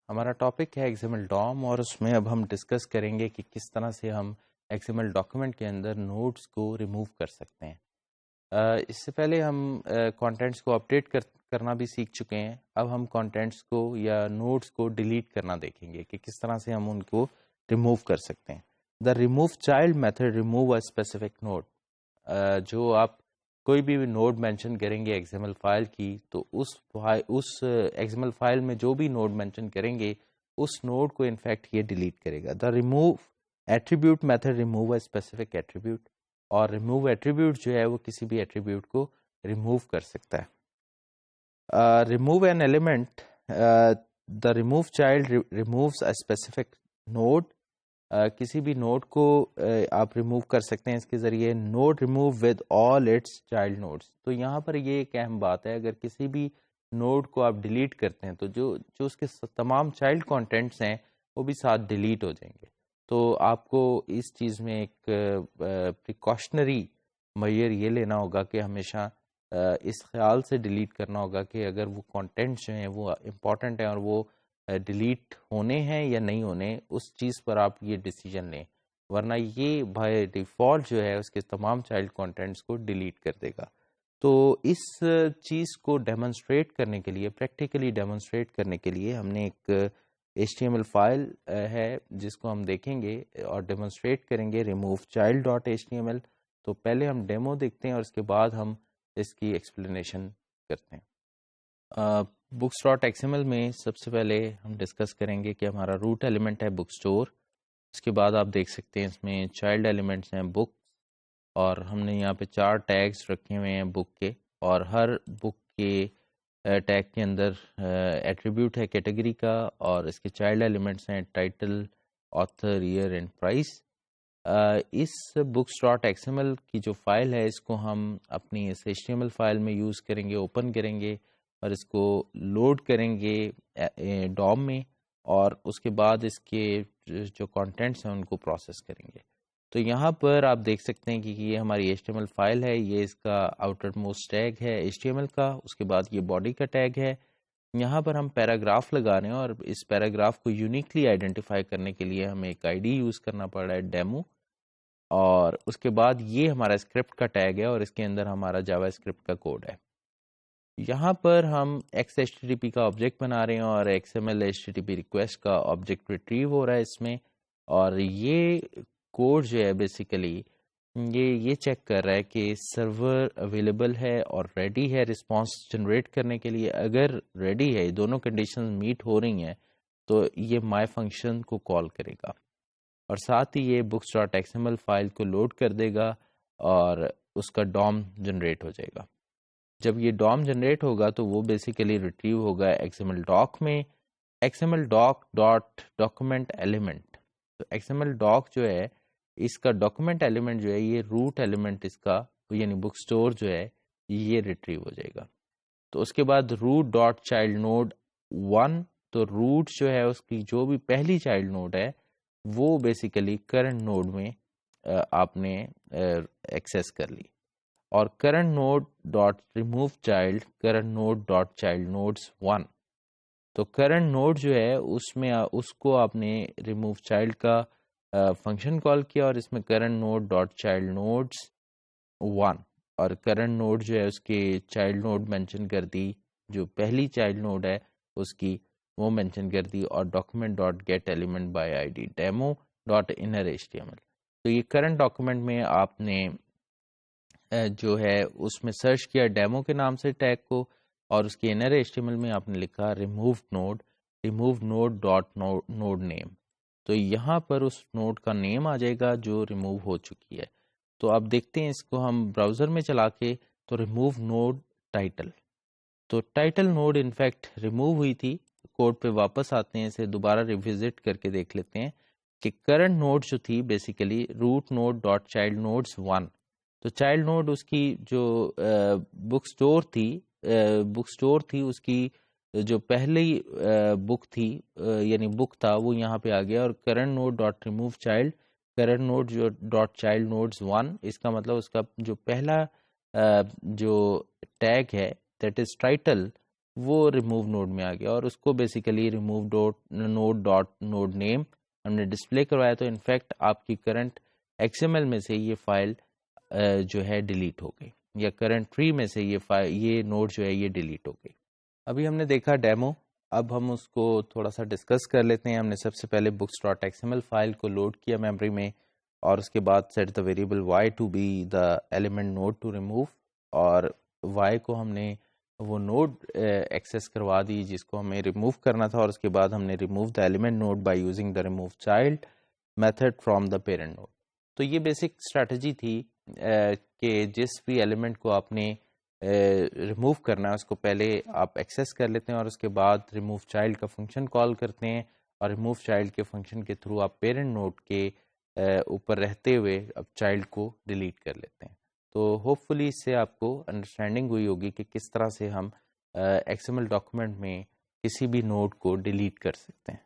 ہمارا ٹاپک ہے ایکزیمل ڈوم اور اس میں اب ہم ڈسکس کریں گے کہ کس طرح سے ہم ایکزیمل ڈاکیومنٹ کے اندر نوٹس کو ریموو کر سکتے ہیں۔ اس سے پہلے ہم کانٹینٹس کو اپڈیٹ کرنا بھی سیکھ چکے ہیں۔ اب ہم کانٹینٹس کو یا نوٹس کو ڈیلیٹ کرنا دیکھیں گے کہ کس طرح سے ہم ان کو ریموو کر سکتے ہیں۔ The remove child method remove a specific node. جو آپ کوئی بھی نوڈ مینشن کریں گے ایکزیمل فائل کی، تو اس ایکزیمل فائل میں جو بھی نوڈ مینشن کریں گے اس نوڈ کو انفیکٹ یہ ڈیلیٹ کرے گا۔ The remove attribute method remove a specific attribute, اور ریموو ایٹریبیوٹ جو ہے وہ کسی بھی ایٹریبیوٹ کو ریموو کر سکتا ہے۔ Remove an element, the remove child removes a specific node. کسی بھی نوڈ کو آپ ریموو کر سکتے ہیں اس کے ذریعے۔ Node remove with all its child nodes. تو یہاں پر یہ ایک اہم بات ہے، اگر کسی بھی نوڈ کو آپ ڈیلیٹ کرتے ہیں تو جو اس کے تمام چائلڈ کانٹینٹس ہیں وہ بھی ساتھ ڈیلیٹ ہو جائیں گے۔ تو آپ کو اس چیز میں ایک پریکاشنری میئر یہ لینا ہوگا کہ ہمیشہ اس خیال سے ڈیلیٹ کرنا ہوگا کہ اگر وہ کانٹینٹس جو ہیں وہ امپورٹنٹ ہیں اور وہ ڈیلیٹ ہونے ہیں یا نہیں ہونے، اس چیز پر آپ یہ ڈیسیجن لیں، ورنہ یہ بائی ڈیفالٹ جو ہے اس کے تمام چائلڈ کانٹینٹس کو ڈیلیٹ کر دے گا۔ تو اس چیز کو ڈیمونسٹریٹ کرنے کے لیے، پریکٹیکلی ڈیمونسٹریٹ کرنے کے لیے ہم نے ایک HTML فائل ہے جس کو ہم دیکھیں گے اور ڈیمونسٹریٹ کریں گے، ریموو چائلڈ ڈاٹ HTML۔ تو پہلے ہم ڈیمو دیکھتے ہیں اور اس کے بعد ہم اس کی ایکسپلینیشن کرتے ہیں۔ بکس ڈاٹ XML میں سب سے پہلے ہم ڈسکس کریں گے کہ ہمارا روٹ ایلیمنٹ ہے بک اسٹور۔ اس کے بعد آپ دیکھ سکتے ہیں اس میں چائلڈ ایلیمنٹس ہیں بک، اور ہم نے یہاں پہ 4 ٹیگز رکھے ہوئے ہیں بک کے، اور ہر بک کے ٹیگ کے اندر ایٹریبیوٹ ہے کیٹیگری کا، اور اس کے چائلڈ ایلیمنٹس ہیں title, author, year and price. اس بکس ڈاٹ XML کی جو فائل ہے اس کو ہم اپنی اس HTML فائل میں یوز کریں گے، اوپن کریں گے اور اس کو لوڈ کریں گے ڈوم میں، اور اس کے بعد اس کے جو کانٹینٹس ہیں ان کو پروسیس کریں گے۔ تو یہاں پر آپ دیکھ سکتے ہیں کہ یہ ہماری HTML فائل ہے، یہ اس کا آؤٹر موسٹ ٹیگ ہے HTML کا، اس کے بعد یہ باڈی کا ٹیگ ہے۔ یہاں پر ہم پیراگراف لگا رہے ہیں، اور اس پیراگراف کو یونیکلی آئیڈینٹیفائی کرنے کے لیے ہمیں ایک ID یوز کرنا پڑ رہا ہے ڈیمو، اور اس کے بعد یہ ہمارا اسکرپٹ کا ٹیگ ہے اور اس کے اندر ہمارا جاوا اسکرپٹ کا کوڈ ہے۔ یہاں پر ہم XHTTP کا آبجیکٹ بنا رہے ہیں اور XML HTTP ریکویسٹ کا آبجیکٹ ریٹریو ہو رہا ہے اس میں، اور یہ کوڈ جو ہے بیسیکلی یہ چیک کر رہا ہے کہ سرور اویلیبل ہے اور ریڈی ہے رسپانس جنریٹ کرنے کے لیے۔ اگر ریڈی ہے، دونوں کنڈیشن میٹ ہو رہی ہیں، تو یہ مائی فنکشن کو کال کرے گا، اور ساتھ ہی یہ بکس ڈاٹ XML فائل کو لوڈ کر دے گا اور اس کا ڈوم جنریٹ ہو جائے گا۔ جب یہ ڈوم جنریٹ ہوگا تو وہ بیسیکلی ریٹریو ہوگا XML ڈاک میں، XML ڈاک ڈاٹ ڈاکومنٹ ایلیمنٹ۔ تو XML ڈاک جو ہے اس کا ڈاکومنٹ ایلیمنٹ جو ہے یہ روٹ ایلیمنٹ اس کا، یعنی بک اسٹور جو ہے یہ ریٹریو ہو جائے گا۔ تو اس کے بعد روٹ ڈاٹ چائلڈ نوڈ 1، تو روٹ جو ہے اس کی جو بھی پہلی چائلڈ نوڈ ہے وہ بیسیکلی کرنٹ نوڈ میں آپ نے ایکسیس کر لی، اور current node dot remove child current node dot child nodes 1۔ تو کرنٹ نوڈ جو ہے اس میں اس کو آپ نے ریموو چائلڈ کا فنکشن کال کیا، اور اس میں current node dot child nodes 1، اور کرنٹ نوڈ جو ہے اس کے چائلڈ نوڈ مینشن کر دی، جو پہلی چائلڈ نوڈ ہے اس کی وہ مینشن کر دی، اور document dot get element by ID demo dot inner HTML۔ تو یہ کرنٹ ڈاکومنٹ میں آپ نے جو ہے اس میں سرچ کیا ڈیمو کے نام سے ٹیگ کو، اور اس کے انر HTML میں آپ نے لکھا ریموو نوڈ ڈاٹ نوڈ نیم۔ تو یہاں پر اس نوڈ کا نیم آ جائے گا جو ریموو ہو چکی ہے۔ تو آپ دیکھتے ہیں اس کو ہم براؤزر میں چلا کے، تو ریموو نوڈ ٹائٹل، تو ٹائٹل نوڈ انفیکٹ ریموو ہوئی تھی۔ کوڈ پہ واپس آتے ہیں، اسے دوبارہ ریوزٹ کر کے دیکھ لیتے ہیں کہ کرنٹ نوڈ جو تھی basically root node dot child nodes 1، تو چائلڈ نوڈ اس کی جو بک اسٹور تھی اس کی جو پہلی بک تھی یعنی بک تھا وہ یہاں پہ آ گیا، اور current node dot remove child current node جو ڈاٹ چائلڈ نوڈس 1، اس کا مطلب اس کا جو پہلا جو ٹیگ ہے دیٹ از ٹائٹل، وہ ریموو نوڈ میں آ گیا اور اس کو بیسیکلی ریموو ڈاٹ نوڈ نیم ہم نے ڈسپلے کروایا. تو انفیکٹ آپ کی کرنٹ ایکس ایم ایل میں سے یہ فائل جو ہے ڈیلیٹ ہو گئی, یا کرنٹ ٹری میں سے یہ نوڈ جو ہے یہ ڈیلیٹ ہو گئی. ابھی ہم نے دیکھا ڈیمو, اب ہم اس کو تھوڑا سا ڈسکس کر لیتے ہیں. ہم نے سب سے پہلے books dot X M L file کو لوڈ کیا میموری میں, اور اس کے بعد set the variable Y to be the element node to remove, اور وائی کو ہم نے وہ نوڈ ایکسیس کروا دی جس کو ہمیں ریموو کرنا تھا, اور اس کے بعد ہم نے remove the element node by using the remove child method from the parent node. تو یہ بیسک اسٹریٹجی تھی کہ جس بھی ایلیمنٹ کو آپ نے ریموو کرنا ہے اس کو پہلے آپ ایکسیس کر لیتے ہیں, اور اس کے بعد ریموو چائلڈ کا فنکشن کال کرتے ہیں, اور ریموو چائلڈ کے فنکشن کے تھرو آپ پیرنٹ نوڈ کے اوپر رہتے ہوئے اب چائلڈ کو ڈیلیٹ کر لیتے ہیں. تو ہوپ فلی اس سے آپ کو انڈرسٹینڈنگ ہوئی ہوگی کہ کس طرح سے ہم ایکس ایم ایل ڈاکومنٹ میں کسی بھی نوڈ کو ڈیلیٹ کر سکتے ہیں.